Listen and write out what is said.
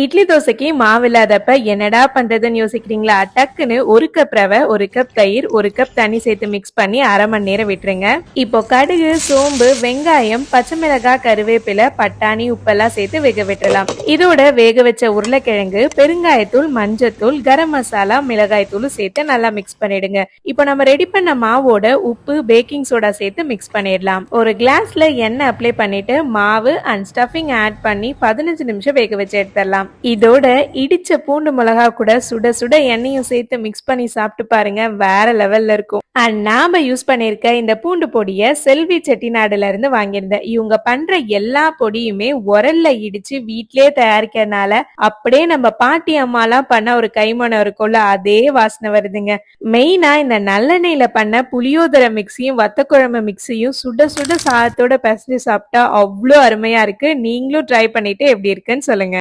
இட்லி தோசைக்கு மாவு இல்லாதப்ப என்னடா பண்றதுன்னு யோசிக்கிறீங்களா? டக்குன்னு 1 கப் ரவை, 1 கப் தயிர், 1 கப் தண்ணி சேர்த்து மிக்ஸ் பண்ணி அரை மணி நேரம் விட்டுருங்க. இப்போ கடுகு, சோம்பு, வெங்காயம், பச்சை மிளகாய், கருவேப்பிலை, பட்டாணி, உப்பெல்லாம் சேர்த்து வேக விட்டுறலாம். இதோட வேக வச்ச உருளைக்கிழங்கு, பெருங்காயத்தூள், மஞ்சத்தூள், கரம் மசாலா, மிளகாய் தூள் சேர்த்து நல்லா மிக்ஸ் பண்ணிடுங்க. இப்போ நம்ம ரெடி பண்ண மாவோட உப்பு, பேக்கிங் சோடா சேர்த்து மிக்ஸ் பண்ணிடலாம். ஒரு கிளாஸ்ல எண்ணெய் அப்ளை பண்ணிட்டு மாவு அண்ட் ஸ்டஃபிங் ஆட் பண்ணி 15 நிமிஷம் வேக வச்சு எடுத்துடலாம். இதோட இடிச்ச பூண்டு மிளகா கூட சுட சுட எண்ணெயும் சேர்த்து மிக்ஸ் பண்ணி சாப்பிட்டு பாருங்க, வேற லெவல்ல இருக்கும். அண்ட் நாம யூஸ் பண்ணிருக்க இந்த பூண்டு பொடிய செல்வி செட்டிநாடுல இருந்து வாங்கியிருந்தேன். இவங்க பண்ற எல்லா பொடியுமே உரல்ல இடிச்சு வீட்லயே தயாரிக்கிறதுனால அப்படியே நம்ம பாட்டி அம்மாலாம் பண்ண ஒரு கைமணம் இருக்கும்ல, அதே வாசனை வருதுங்க. மெயினா இந்த நல்லெண்ணெயில பண்ண புளியோதரை மிக்ஸியும் வத்த குழம்பு மிக்ஸியும் சுட சுட சாதத்தோட பிசைஞ்சு சாப்பிட்டா அவ்வளோ அருமையா இருக்கு. நீங்களும் ட்ரை பண்ணிட்டு எப்படி இருக்குன்னு சொல்லுங்க.